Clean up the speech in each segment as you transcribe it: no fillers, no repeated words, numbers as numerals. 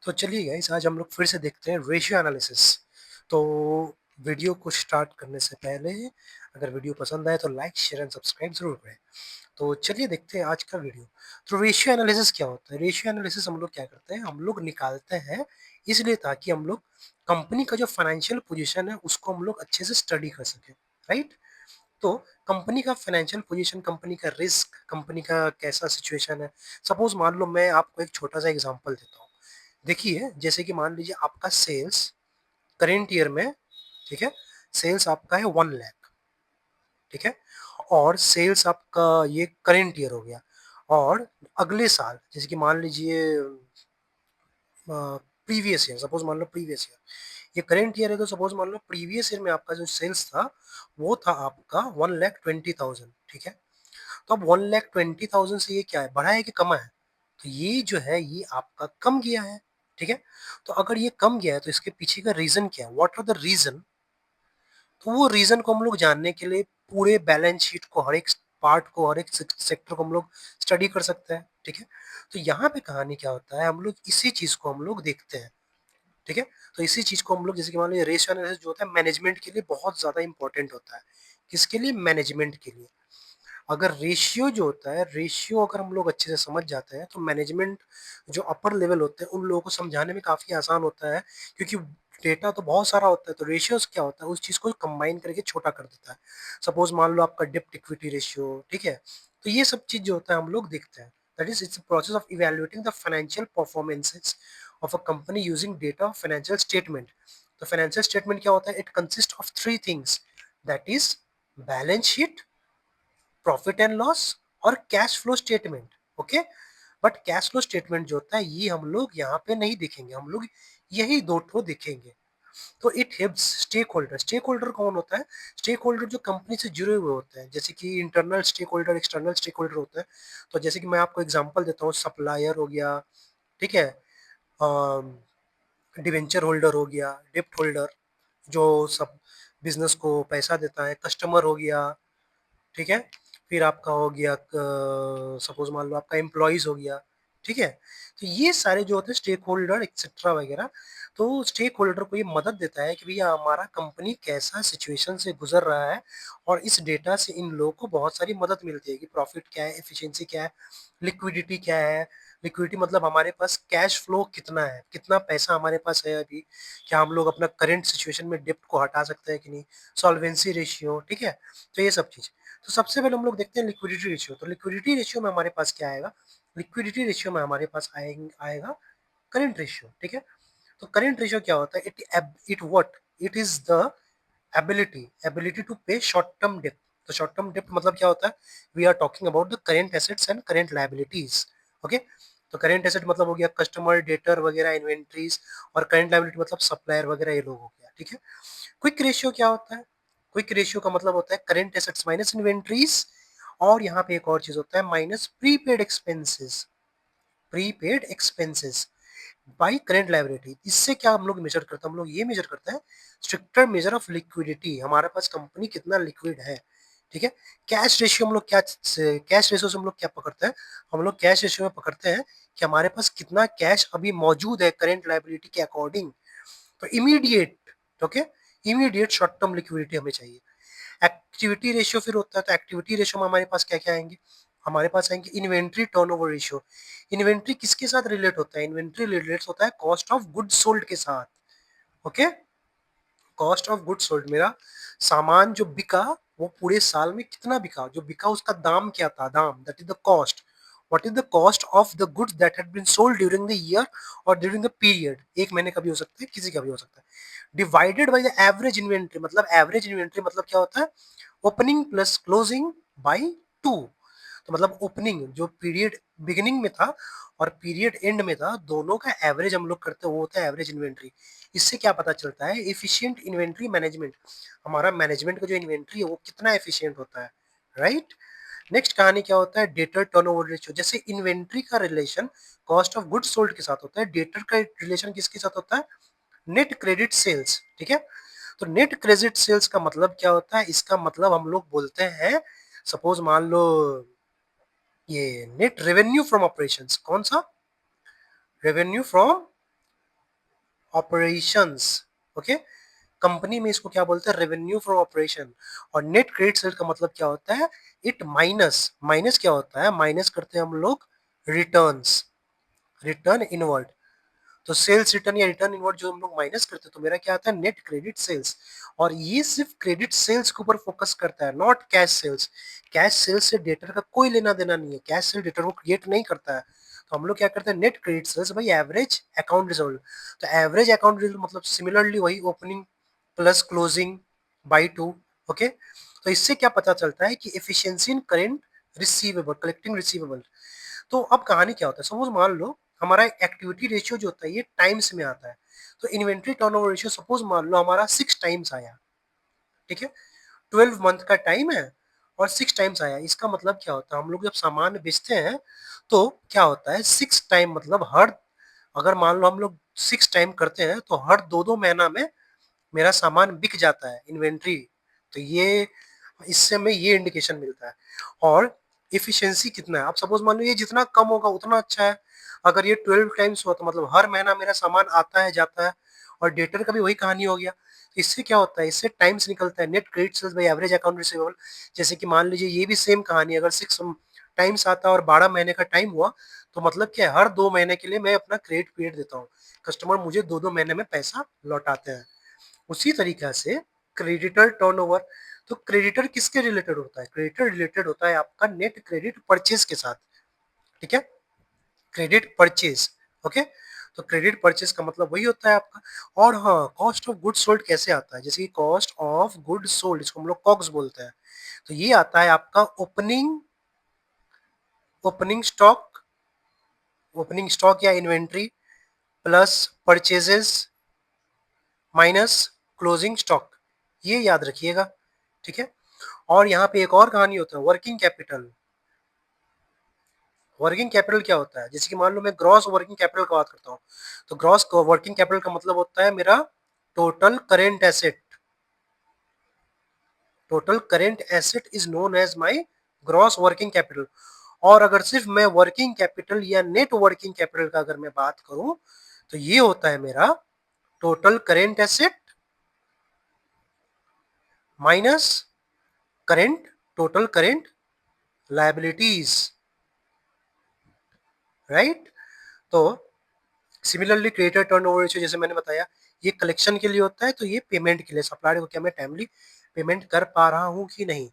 तो चलिए गाइस आज हम लोग फिर से देखते हैं रेशियो एनालिसिस। तो वीडियो को स्टार्ट करने से पहले अगर वीडियो पसंद आए तो लाइक शेयर एंड सब्सक्राइब जरूर करें। तो चलिए देखते हैं आज का वीडियो। तो रेशियो एनालिसिस क्या होता है? रेशियो एनालिसिस हम लोग क्या करते हैं, हम लोग निकालते हैं इसलिए ताकि हम लोग कंपनी का जो फाइनेंशियल पोजीशन है उसको हम लोग अच्छे से स्टडी कर सकें। राइट। तो कंपनी का फाइनेंशियल पोजीशन, कंपनी का रिस्क, कंपनी का कैसा सिचुएशन है। सपोज मान लो मैं आपको एक छोटा सा एग्जांपल देता हूँ। देखिए जैसे कि मान लीजिए आपका सेल्स करेंट ईयर में, ठीक है, सेल्स आपका है 1 लाख, ठीक है, और सेल्स आपका ये करेंट ईयर हो गया। और अगले साल जैसे कि मान लीजिए प्रीवियस ईयर, सपोज मान लो प्रीवियस ईयर, ये करेंट ईयर है तो सपोज मान लो प्रीवियस ईयर में आपका जो सेल्स था वो था आपका 1,20,000, ठीक है। तो अब 1,20,000 से ये क्या है, बढ़ा है कि कमा है? तो ये जो है ये आपका कम गया है, ठीक है। तो अगर ये कम गया है तो इसके पीछे का रीजन क्या है, व्हाट आर द रीजन? तो वो रीजन को हम लोग जानने के लिए पूरे बैलेंस शीट को, हर एक पार्ट को, हर एक सेक्टर को हम लोग स्टडी कर सकते हैं, ठीक है। तो यहाँ पे कहानी क्या होता है, हम लोग इसी चीज को हम लोग देखते हैं, ठीक है। तो इसी चीज को हम लोग जैसे कि मान लीजिए रेशियो एनालिसिस जो होता है मैनेजमेंट के लिए बहुत ज्यादा इंपॉर्टेंट होता है। किसके लिए? मैनेजमेंट के लिए। अगर रेशियो जो होता है, रेशियो अगर हम लोग अच्छे से समझ जाते हैं तो मैनेजमेंट जो अपर लेवल होते हैं उन लोगों को समझाने में काफ़ी आसान होता है, क्योंकि डेटा तो बहुत सारा होता है। तो रेशियोज क्या होता है, उस चीज़ को कंबाइन करके छोटा कर देता है। सपोज मान लो आपका डेप्ट इक्विटी रेशियो, ठीक है। तो ये सब चीज़ जो होता है हम लोग देखते हैं। That is its process of evaluating the financial performances of a company using data of financial statement. तो फाइनेंशियल स्टेटमेंट क्या होता है? It consist of three things, that is balance sheet, profit and loss और cash flow statement. Okay. But cash flow statement जो होता है ये हम लोग यहाँ पे नहीं देखेंगे, हम लोग यही दो ठो देखेंगे। तो it helps stakeholder. Stakeholder कौन होता है? स्टेक होल्डर जो कंपनी से जुड़े हुए होते हैं, जैसे कि internal stakeholder, external stakeholder होता है। तो जैसे कि मैं आपको एग्जांपल देता हूँ, सप्लायर हो गया, ठीक है, डिवेंचर होल्डर हो गया, डिप्ट होल्डर जो सब बिजनेस को पैसा देता है, कस्टमर हो गया, ठीक है। फिर आपका हो गया सपोज मान लो आपका एम्प्लॉयज हो गया, ठीक है। तो ये सारे जो होते हैं स्टेक होल्डर एक्सेट्रा वगैरह, तो स्टेक होल्डर को ये मदद देता है कि भैया हमारा कंपनी कैसा सिचुएशन से गुजर रहा है। और इस डेटा से इन लोगों को बहुत सारी मदद मिलती है कि प्रॉफिट क्या है, एफिशिएंसी क्या है, लिक्विडिटी क्या है। लिक्विडिटी मतलब हमारे पास कैश फ्लो कितना है, कितना पैसा हमारे पास है अभी, क्या हम लोग अपना करंट सिचुएशन में डेप्ट को हटा सकते हैं कि नहीं, सॉल्वेंसी रेशियो, ठीक है। तो ये सब चीज़। तो सबसे पहले हम लोग देखते हैं लिक्विडिटी रेशियो। तो लिक्विडिटी रेशियो में हमारे पास क्या आएगा? लिक्विडिटी रेशियो में हमारे पास आएगा करंट रेशियो, ठीक है। तो करंट रेशियो क्या होता है? It is the ability to pay short term डेप्ट। तो शॉर्ट टर्म डेप्ट मतलब क्या होता है? We are talking about the current assets and current liabilities. Okay. तो करेंट एसेट मतलब हो गया कस्टमर, डेटर वगैरह, इन्वेंट्रीज। और करेंट लायबिलिटी मतलब सप्लायर वगैरह, ये लोग हो गया, ठीक है। क्विक रेशियो क्या होता है? क्विक रेशियो का मतलब होता है करंट एसेट्स माइनस इन्वेंट्रीज, और यहाँ पे एक और चीज होता है minus prepaid expenses. Prepaid expenses by current liability. इससे क्या हम लोग मेजर करते हैं? हम लोग ये मेजर करते हैं स्ट्रिक्टर मेजर ऑफ लिक्विडिटी, हमारे पास कंपनी कितना लिक्विड है, ठीक है। कैश रेशियो हम लोग क्या, कैश रेशियो से हम लोग क्या पकड़ते हैं? हम लोग कैश रेशियो में पकड़ते हैं कि हमारे पास कितना कैश अभी मौजूद है करंट लायबिलिटी के अकॉर्डिंग। तो immediate, okay, immediate short term liquidity हमें चाहिए। एक्टिविटी रेशियो फिर होता है, तो एक्टिविटी रेशियो में हमारे पास क्या क्या आएंगे? हमारे पास आएंगे इन्वेंट्री टर्नओवर रेशियो। इन्वेंट्री किसके साथ रिलेट होता है? इन्वेंट्री रिलेट होता है कॉस्ट ऑफ गुड्स सोल्ड के साथ। Okay. Cost of goods sold, मेरा सामान जो बिका वो पूरे साल में कितना बिका, जो बिका उसका दाम क्या था, दाम, that is the cost. What is the cost of the goods that had been sold during the year और ड्यूरिंग द पीरियड? एक महीने का भी हो सकता है, किसी का भी हो सकता है। Divided by the average inventory, मतलब एवरेज इन्वेंट्री मतलब क्या होता है? Opening plus closing by 2। तो मतलब ओपनिंग जो पीरियड बिगिनिंग में था और पीरियड एंड में था, दोनों का एवरेज हम लोग करते हैं, वो होता है एवरेज इन्वेंट्री। इससे क्या पता चलता है? Efficient inventory management. हमारा मैनेजमेंट का जो इन्वेंट्री है वो कितना एफिशिएंट होता है, राइट। नेक्स्ट कहानी क्या होता है? Debtor turnover ratio. जैसे इन्वेंट्री का relation cost of goods sold के साथ होता है, डेटर का रिलेशन किसके साथ होता है? नेट क्रेडिट सेल्स, ठीक है। तो नेट क्रेडिट सेल्स का मतलब क्या होता है? इसका मतलब हम लोग बोलते हैं, सपोज मान लो ये नेट रेवेन्यू फ्रॉम ऑपरेशंस, कौन सा? Revenue from operations. Okay, company में इसको क्या बोलते हैं, रेवेन्यू फ्रॉम ऑपरेशन। और नेट क्रेडिट सेल्स का मतलब क्या होता है, इट माइनस, माइनस क्या होता है, माइनस करते हैं हम लोग रिटर्न्स, रिटर्न इनवर्ड। तो सेल्स रिटर्न या रिटर्न इनवर्ड जो हम लोग माइनस करते हैं, तो मेरा क्या आता है, नेट क्रेडिट सेल्स। और ये सिर्फ क्रेडिट सेल्स के ऊपर फोकस करता है, not cash sales. Cash sales से डेटर का कोई लेना देना नहीं है, कैश सेल डेटर को क्रिएट नहीं करता है। तो हम लोग क्या करते हैं, net credit sales by average account result. तो एवरेज अकाउंट रिजल्ट मतलब सिमिलरली वही opening plus closing by two. Okay, तो इससे क्या पता चलता है कि efficiency in current receivable, collecting receivable. तो अब कहानी क्या होता है, सपोज मान लो हमारा एक्टिविटी रेशियो जो होता है ये टाइम्स में आता है। तो इन्वेंट्री टर्नओवर रेशियो सपोज मान लो हमारा 6 टाइम्स आया, ठीक है, 12 मंथ का टाइम है और 6 टाइम्स आया। इसका मतलब क्या होता है, हम लोग जब सामान बेचते हैं तो क्या होता है, 6 टाइम मतलब हर, अगर मान लो हम लोग 6 टाइम करते हैं तो हर 2-2 महीना में मेरा सामान बिक जाता है इन्वेंट्री। तो ये, इससे हमें ये इंडिकेशन मिलता है। और इफिशियंसी कितना है, आप सपोज मान लो ये जितना कम होगा उतना अच्छा है। अगर ये 12 टाइम्स हुआ तो मतलब हर महीना मेरा सामान आता है जाता है। और डेटर का भी वही कहानी हो गया। तो इससे क्या होता है, इससे टाइम्स निकलता है, net credit sales by average account receivable. जैसे कि मान लीजिए ये भी सेम कहानी, अगर 6 टाइम्स आता है और 12 महीने का टाइम हुआ, तो मतलब क्या है, हर 2 महीने के लिए मैं अपना क्रेडिट पीरियड देता हूँ, कस्टमर मुझे 2-2 महीने में पैसा लौटाते हैं। उसी तरीका से क्रेडिटर टर्नओवर। तो क्रेडिटर किसके रिलेटेड होता है, क्रेडिटर रिलेटेड होता है आपका नेट क्रेडिट परचेज के साथ, ठीक है, क्रेडिट परचेज। ओके, तो क्रेडिट परचेज का मतलब वही होता है आपका। और हाँ, कॉस्ट ऑफ गुड्स सोल्ड कैसे आता है, जैसे कि कॉस्ट ऑफ गुड्स सोल्ड, इसको हम लोग कॉग्स बोलते हैं। तो ये आता है आपका opening, opening stock, opening stock या inventory plus purchases minus closing stock, ये याद रखिएगा, ठीक है। और यहाँ पे एक और कहानी होता है, वर्किंग कैपिटल। वर्किंग कैपिटल क्या होता है, जैसे कि मान लो मैं ग्रॉस वर्किंग कैपिटल की बात करता हूँ, तो ग्रॉस वर्किंग कैपिटल का मतलब होता है मेरा total current asset. Total current asset is known as my gross working capital. और अगर सिर्फ मैं वर्किंग कैपिटल या नेट वर्किंग कैपिटल का अगर मैं बात करूं, तो ये होता है मेरा total current asset minus current, total current liabilities, right. तो सिमिलरली क्रेडिटर टर्नओवर रेशियो जैसे मैंने बताया, ये कलेक्शन के लिए होता है, तो ये पेमेंट के लिए, सप्लायर को क्या मैं टाइमली पेमेंट कर पा रहा हूँ कि नहीं।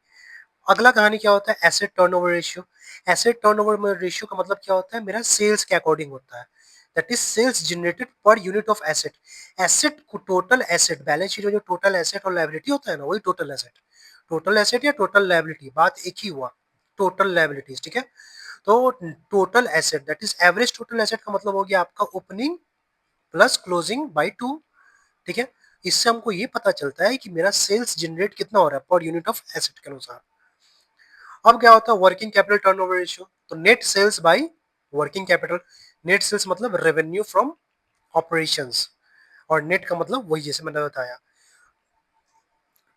अगला कहानी क्या होता है, asset turnover ratio. Asset turnover ratio का मतलब क्या होता है, मेरा सेल्स के अकॉर्डिंग होता है, that is sales generated per unit of asset. Asset को टोटल एसेट, बैलेंस शीट में जो टोटल एसेट और लायबिलिटी होता है ना, वही टोटल एसेट। टोटल एसेट या टोटल लायबिलिटी, बात एक ही हुआ, टोटल लायबिलिटीज, ठीक है। तो total asset that is average total asset का मतलब हो गया आपका opening plus closing by to, ठीक है। इससे हमको ये पता चलता है कि मेरा सेल्स जनरेट कितना हो रहा है पर यूनिट ऑफ एसेट के अनुसार। अब क्या होता है वर्किंग कैपिटल टर्नओवर रेशियो, तो net sales by working capital. Net sales मतलब रेवेन्यू फ्रॉम ऑपरेशंस, और नेट का मतलब वही जैसे मैंने बताया।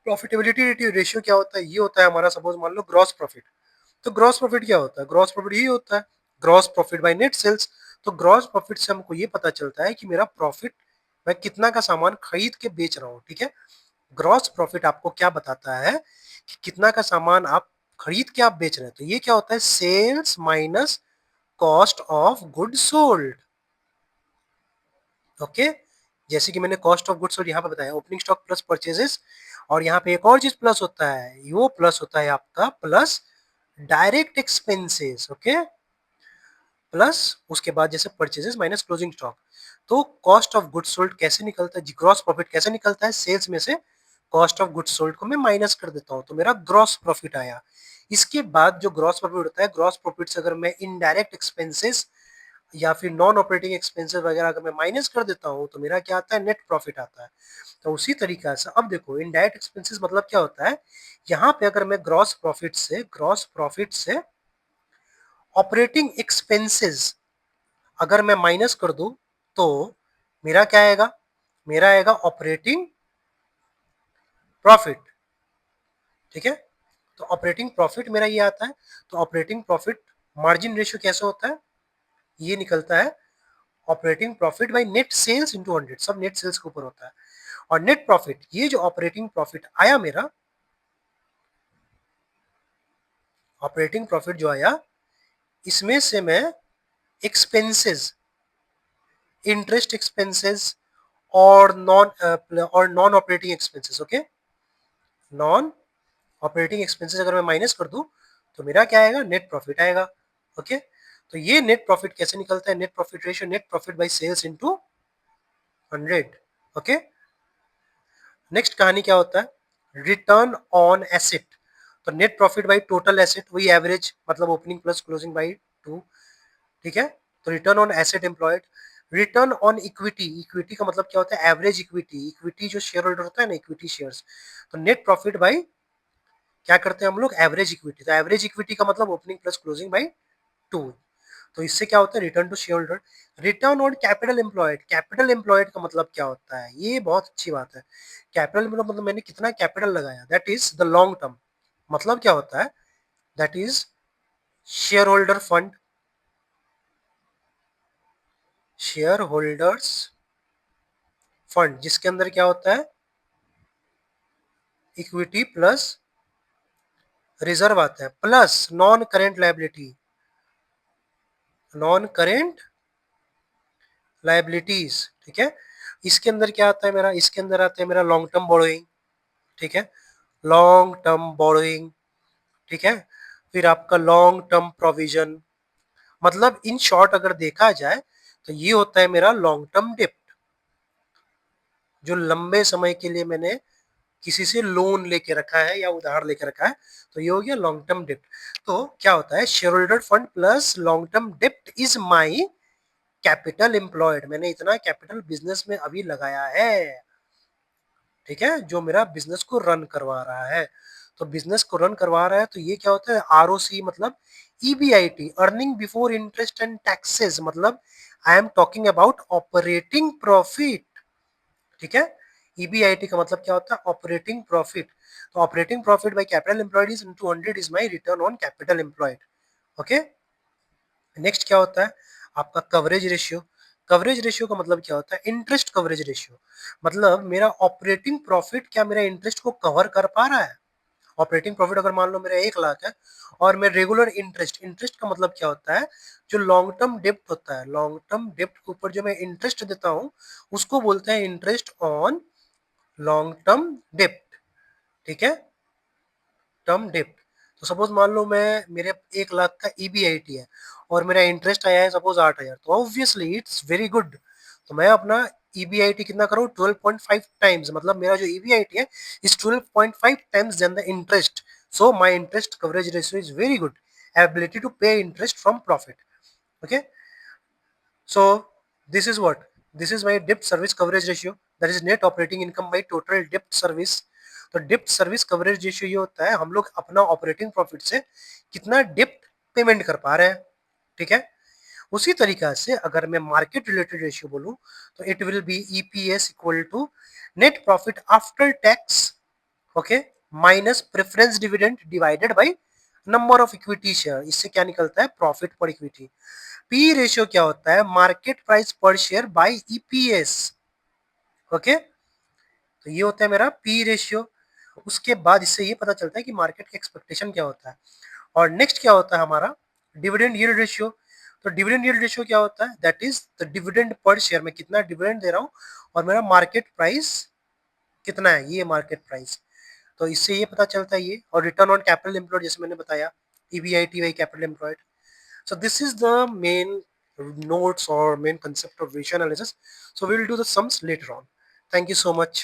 प्रॉफिटेबिलिटी रेशियो क्या होता है, ये होता है हमारा सपोज मान लो ग्रॉस प्रॉफिट। तो ग्रॉस प्रॉफिट क्या होता है, ग्रॉस प्रॉफिट ये होता है gross profit by net sales. तो ग्रॉस प्रॉफिट से हमको ये पता चलता है कि मेरा प्रॉफिट, मैं कितना का सामान खरीद के बेच रहा हूँ, ठीक है। ग्रॉस प्रॉफिट आपको क्या बताता है कि कितना का सामान आप खरीद के आप बेच रहे हैं। तो ये क्या होता है, sales minus cost of good sold. Okay, जैसे कि मैंने कॉस्ट ऑफ गुड सोल्ड यहाँ पे बताया, ओपनिंग स्टॉक प्लस परचेजेस। और यहाँ पे एक और चीज प्लस होता है, वो प्लस होता है आपका plus direct expenses. Okay, plus उसके बाद जैसे परचेजेस माइनस क्लोजिंग स्टॉक। तो कॉस्ट ऑफ गुड्स सोल्ड कैसे निकलता है, ग्रॉस प्रॉफिट कैसे निकलता है, सेल्स में से कॉस्ट ऑफ गुड्स सोल्ड को मैं माइनस कर देता हूँ, तो मेरा ग्रॉस प्रॉफिट आया। इसके बाद जो ग्रॉस प्रॉफिट होता है, ग्रॉस प्रॉफिट से अगर मैं इनडायरेक्ट एक्सपेंसेस या फिर नॉन ऑपरेटिंग एक्सपेंसेस वगैरह अगर मैं माइनस कर देता हूँ, तो मेरा क्या आता है, नेट प्रॉफिट आता है। तो उसी तरीका से अब देखो इनडायरेक्ट एक्सपेंसेस मतलब क्या होता है, यहाँ पे अगर मैं ग्रॉस प्रॉफिट से ऑपरेटिंग एक्सपेंसेस अगर मैं माइनस कर दूं, तो मेरा क्या आएगा, मेरा आएगा ऑपरेटिंग प्रॉफिट, ठीक है। तो ऑपरेटिंग प्रॉफिट मेरा ये आता है। तो ऑपरेटिंग प्रॉफिट मार्जिन रेशियो कैसे होता है, ये निकलता है operating profit by net sales into 100, सब नेट सेल्स के ऊपर होता है। और नेट प्रॉफिट, ये जो ऑपरेटिंग प्रॉफिट आया मेरा, ऑपरेटिंग प्रॉफिट जो आया, इसमें से मैं एक्सपेंसेस, इंटरेस्ट एक्सपेंसेस और non operating expenses, okay, non operating expenses अगर मैं माइनस कर दूं तो मेरा क्या आएगा, नेट प्रॉफिट आएगा। ओके, तो ये नेट प्रॉफिट कैसे निकलता है, net profit ratio, net profit by sales into 100। Okay, next कहानी क्या होता है, रिटर्न ऑन एसेट। तो net profit by total asset, वही एवरेज, मतलब ओपनिंग प्लस क्लोजिंग बाई 2। ठीक है, तो return on asset employed. Return on equity, equity का मतलब क्या होता है, एवरेज इक्विटी, इक्विटी जो शेयर होल्डर होता है ना, इक्विटी शेयर्स। तो नेट प्रॉफिट बाई क्या करते हैं हम लोग, एवरेज इक्विटी। तो एवरेज इक्विटी का मतलब ओपनिंग प्लस क्लोजिंग बाई 2। तो इससे क्या होता है, return to shareholder. Return on capital employed, capital employed का मतलब क्या होता है, ये बहुत अच्छी बात है। कैपिटल मतलब मैंने कितना कैपिटल लगाया, that is the long term. मतलब क्या होता है, that is share holder fund, share holders fund, जिसके अंदर क्या होता है, इक्विटी प्लस रिजर्व आता है, plus non current liability, non current liabilities. ठीक है, इसके अंदर क्या आता है मेरा, इसके अंदर आता है मेरा लॉन्ग टर्म बोरोइंग। ठीक है, लॉन्ग टर्म बोरोइंग। ठीक है, फिर आपका लॉन्ग टर्म प्रोविजन। मतलब इन शॉर्ट अगर देखा जाए तो ये होता है मेरा लॉन्ग टर्म डेप्ट, जो लंबे समय के लिए मैंने किसी से लोन लेके रखा है या उधार लेके रखा है, तो ये हो गया लॉन्ग टर्म डेप्ट। तो क्या होता है, shareholder fund plus long term डेप्ट इज माई कैपिटल एम्प्लॉयड, मैंने इतना कैपिटल बिजनेस में अभी लगाया है। ठीक है, जो मेरा बिजनेस को रन करवा रहा है। तो बिजनेस को रन करवा रहा है, तो ये क्या होता है, आरओसी मतलब EBIT, earning before interest and taxes, मतलब I am talking about operating profit. ठीक है, ईबीआईटी का मतलब क्या होता है, ऑपरेटिंग प्रॉफिट। तो operating profit by capital employed is into 100 is my return on capital employed. Okay, next क्या होता है आपका कवरेज रेशियो। कवरेज रेशियो का मतलब क्या होता है, इंटरेस्ट कवरेज रेशियो। मतलब मेरा ऑपरेटिंग प्रॉफिट क्या मेरा इंटरेस्ट को कवर कर पा रहा है। ऑपरेटिंग प्रॉफिट अगर मान लो मेरा 1 लाख है, और मैं रेगुलर इंटरेस्ट, इंटरेस्ट का मतलब क्या होता है, जो लॉन्ग टर्म डेप्ट होता है, लॉन्ग टर्म डेप्ट के ऊपर जो मैं इंटरेस्ट देता हूँ, उसको बोलते हैं इंटरेस्ट ऑन लॉन्ग टर्म डेप्ट। ठीक है, टर्म डेप्ट। तो सपोज मान लो मैं, मेरे 1 लाख का ईबीआईटी है और मेरा इंटरेस्ट आया है सपोज 8,000, तो ऑब्वियसली इट्स वेरी गुड। तो मैं अपना ईबीआईटी कितना करूँ, 12.5 टाइम्स, मतलब मेरा जो ईबीआईटी है is 12.5 times then the interest. So my interest coverage ratio is very good, ability to pay interest from profit. Okay, so this is what, this is my debt service coverage ratio, that is net operating income by total debt service। तो डेप्ट service coverage ratio ये होता है, हम लोग अपना operating profit से कितना डेप्ट payment कर पा रहे हैं। ठीक है, उसी तरीका से अगर मैं मार्केट रिलेटेड रेशियो बोलूं, तो it will be EPS equal to net profit after tax, okay, minus preference dividend divided by number of equity share. इससे क्या निकलता है, प्रॉफिट पर इक्विटी। पी रेशियो क्या होता है, मार्केट प्राइस पर शेयर बाय ईपीएस। ओके, तो ये होता है मेरा पी रेशियो। उसके बाद इससे ये पता चलता है कि मार्केट का एक्सपेक्टेशन क्या होता है। और नेक्स्ट क्या होता है हमारा, डिविडेंड यील्ड रेशियो। तो डिविडेंड यील्ड रेशियो क्या होता है, that is the dividend per share, मैं कितना डिविडेंड दे रहा हूँ और मेरा मार्केट प्राइस कितना है, ये मार्केट प्राइस। तो इससे ये पता चलता है ये। और रिटर्न ऑन कैपिटल एम्प्लॉयड, जैसे मैंने बताया, EBIT by capital employed. So this is the main notes or main concept of ratio analysis. So we will do the sums later on. Thank you so much.